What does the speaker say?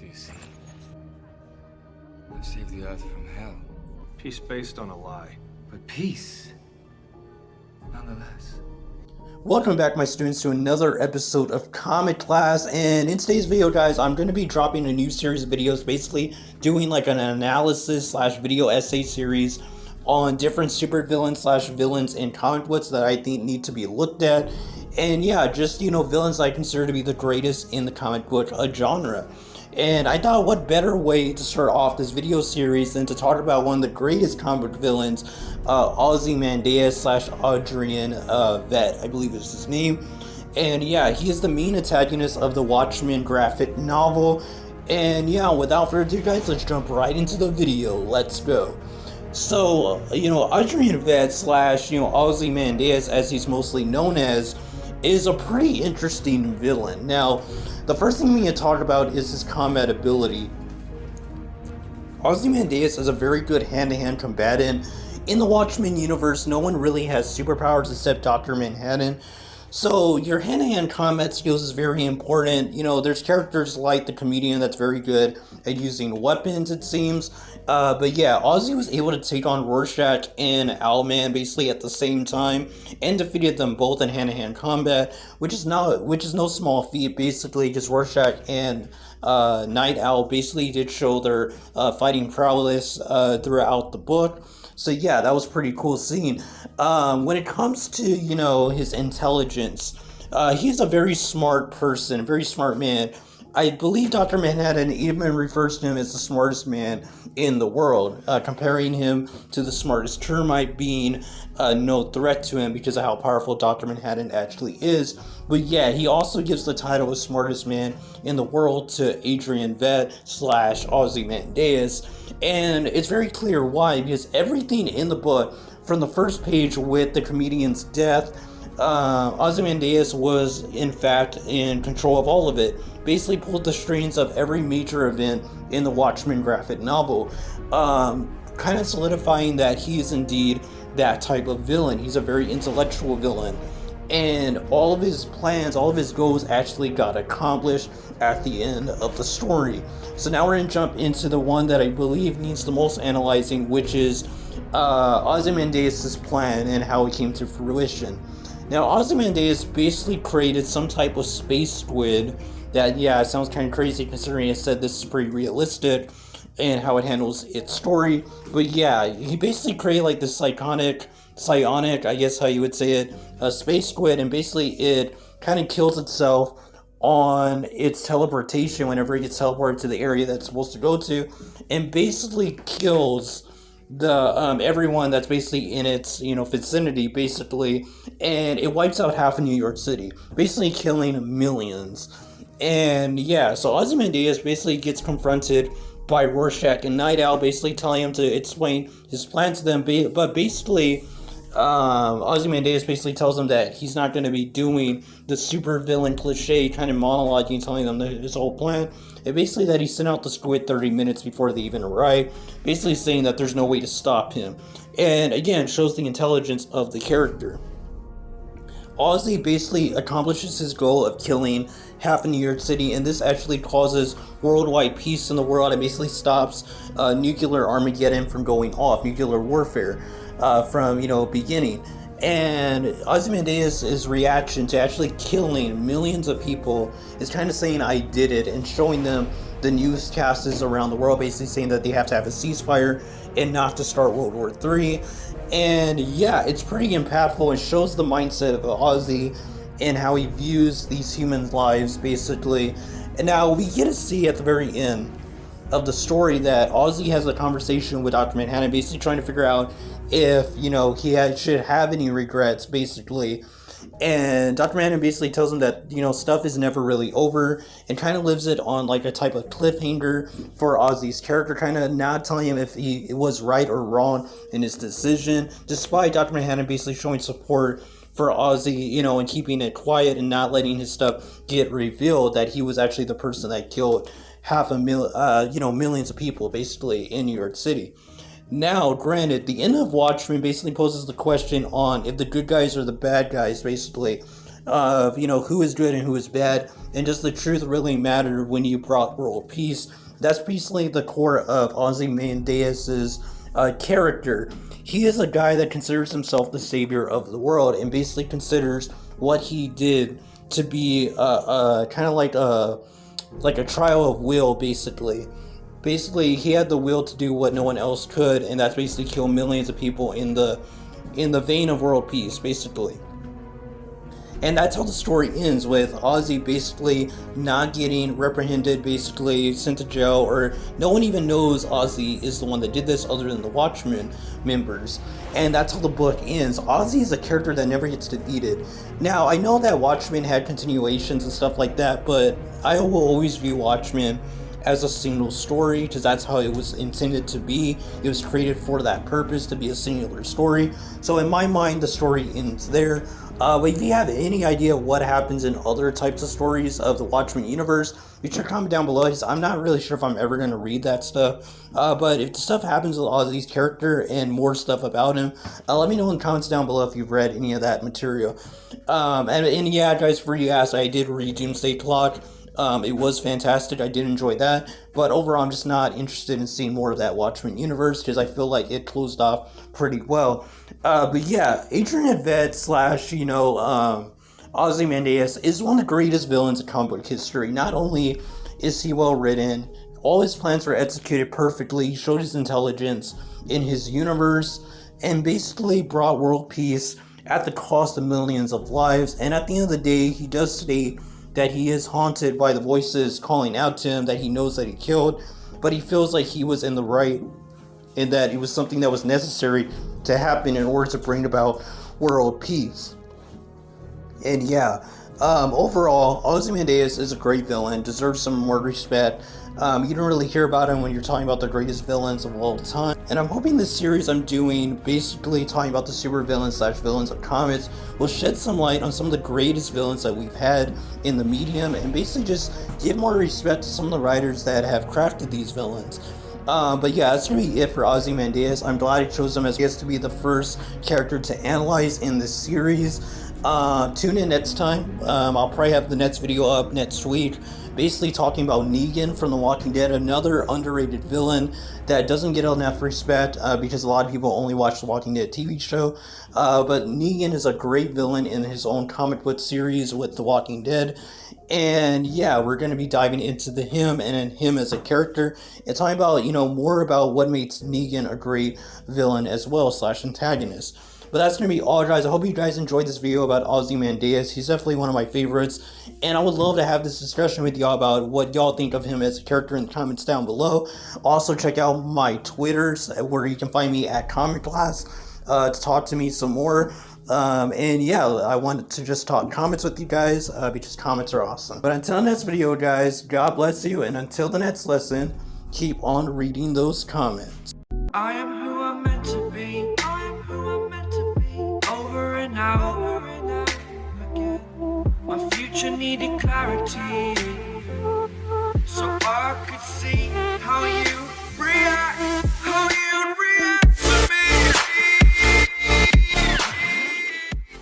do you see? I've saved the Earth from hell. Peace based on a lie. But peace, nonetheless. Welcome back, my students, to another episode of Comic Class, and in today's video, guys, I'm going to be dropping a new series of videos, basically doing like an analysis slash video essay series on different supervillains slash villains in comic books that I think need to be looked at, and yeah, just, villains I consider to be the greatest in the comic book genre. And I thought, what better way to start off this video series than to talk about one of the greatest comic book villains, Ozymandias slash Adrian Veidt, I believe is his name. And yeah, he is the main antagonist of the Watchmen graphic novel. And yeah, without further ado, guys, let's jump right into the video. Let's go. So, Adrian Veidt slash, Ozymandias, as he's mostly known as, is a pretty interesting villain. Now, the first thing we need to talk about is his combat ability. Ozymandias is a very good hand-to-hand combatant. In the Watchmen universe, no one really has superpowers except Dr. Manhattan. So your hand-to-hand combat skills is very important. There's characters like the comedian that's very good at using weapons, it seems. But yeah, Ozzy was able to take on Rorschach and Owlman basically at the same time and defeated them both in hand-to-hand combat, which is no small feat. Basically, just Rorschach and Night Owl basically did show their fighting prowess throughout the book. So yeah, that was a pretty cool scene. When it comes to, his intelligence, he's a very smart person, a very smart man. I believe Dr. Manhattan even refers to him as the smartest man in the world, comparing him to the smartest termite, being no threat to him because of how powerful Dr. Manhattan actually is. But yeah, he also gives the title of smartest man in the world to Adrian Veidt slash Ozymandias. And it's very clear why, because everything in the book, from the first page with the comedian's death, Ozymandias was in fact in control of all of it. Basically pulled the strings of every major event in the Watchmen graphic novel, kind of solidifying that he is indeed that type of villain. He's a very intellectual villain, and all of his plans, all of his goals actually got accomplished at the end of the story. So now we're going to jump into the one that I believe needs the most analyzing, which is Ozymandias' plan and how it came to fruition. Now, Ozymandias basically created some type of space squid that, yeah, it sounds kind of crazy considering it said this is pretty realistic and how it handles its story. But yeah, he basically created like this psionic, I guess how you would say it, a space squid, and basically it kind of kills itself on its teleportation whenever it gets teleported to the area that's supposed to go to, and basically kills the everyone that's basically in its vicinity, basically, and it wipes out half of New York City, basically killing millions. And yeah, so Ozymandias basically gets confronted by Rorschach and Night Owl, basically telling him to explain his plan to them, but basically Ozymandias basically tells him that he's not going to be doing the super villain cliche kind of monologuing, telling them his whole plan, and basically that he sent out the squid 30 minutes before they even arrive, basically saying that there's no way to stop him. And again, shows the intelligence of the character. Ozzy basically accomplishes his goal of killing half of New York City, and this actually causes worldwide peace in the world. It basically stops nuclear Armageddon from going off, nuclear warfare from beginning. And Ozymandias' reaction to actually killing millions of people is kind of saying, I did it, and showing them the newscasts around the world, basically saying that they have to have a ceasefire and not to start World War III. And yeah, it's pretty impactful and shows the mindset of Ozzy and how he views these human lives, basically. And now we get to see at the very end of the story that Ozzy has a conversation with Dr. Manhattan, basically trying to figure out if, he should have any regrets, basically. And Dr. Manhattan basically tells him that, stuff is never really over, and kind of lives it on like a type of cliffhanger for Ozzy's character, kind of not telling him if he was right or wrong in his decision, despite Dr. Manhattan basically showing support for Ozzy, and keeping it quiet and not letting his stuff get revealed, that he was actually the person that killed millions of people basically in New York City. Now, granted, the end of Watchmen basically poses the question on if the good guys or the bad guys, basically. of, you know, who is good and who is bad, and does the truth really matter when you brought world peace? That's basically the core of Ozymandias' character. He is a guy that considers himself the savior of the world, and basically considers what he did to be kind of like a trial of will, basically. Basically, he had the will to do what no one else could, and that's basically kill millions of people in the vein of world peace, basically. And that's how the story ends, with Ozzy basically not getting reprehended, basically sent to jail, or no one even knows Ozzy is the one that did this other than the Watchmen members. And that's how the book ends. Ozzy is a character that never gets defeated. Now, I know that Watchmen had continuations and stuff like that, but I will always view Watchmen as a single story, because that's how it was intended to be. It was created for that purpose, to be a singular story. So in my mind, the story ends there. But if you have any idea what happens in other types of stories of the Watchmen universe, be sure to comment down below, because I'm not really sure if I'm ever going to read that stuff. But if the stuff happens with Ozzy's character and more stuff about him, let me know in the comments down below if you've read any of that material. And yeah, guys, for you asked, I did read Doomsday Clock. It was fantastic. I did enjoy that, but overall I'm just not interested in seeing more of that Watchmen universe, because I feel like it closed off pretty well. But yeah, Adrian Veidt slash, you know, Ozymandias is one of the greatest villains in comic book history. Not only is he well written, all his plans were executed perfectly. He showed his intelligence in his universe and basically brought world peace at the cost of millions of lives. And at the end of the day, he does state that he is haunted by the voices calling out to him that he knows that he killed, but he feels like he was in the right, and that it was something that was necessary to happen in order to bring about world peace. And yeah, overall, Ozymandias is a great villain, deserves some more respect. You don't really hear about him when you're talking about the greatest villains of all time. And I'm hoping this series I'm doing, basically talking about the supervillains slash villains of comics, will shed some light on some of the greatest villains that we've had in the medium, and basically just give more respect to some of the writers that have crafted these villains. But yeah, that's gonna be it for Ozymandias. I'm glad I chose him as he has to be the first character to analyze in this series. Tune in next time. I'll probably have the next video up next week, basically talking about Negan from The Walking Dead, another underrated villain that doesn't get enough respect because a lot of people only watch The Walking Dead TV show. But Negan is a great villain in his own comic book series with The Walking Dead. And yeah, we're going to be diving into him and him as a character, and talking about, you know, more about what makes Negan a great villain as well slash antagonist. But that's going to be all, guys. I hope you guys enjoyed this video about Ozymandias. He's definitely one of my favorites, and I would love to have this discussion with y'all about what y'all think of him as a character in the comments down below. Also, check out my Twitters, where you can find me at Comic Class, to talk to me some more. And yeah, I wanted to just talk comics with you guys, because comics are awesome. But until next video, guys, God bless you, and until the next lesson, keep on reading those comments. I am who I'm meant to be. I am who I'm meant to be. Over and out again. My future needed clarity.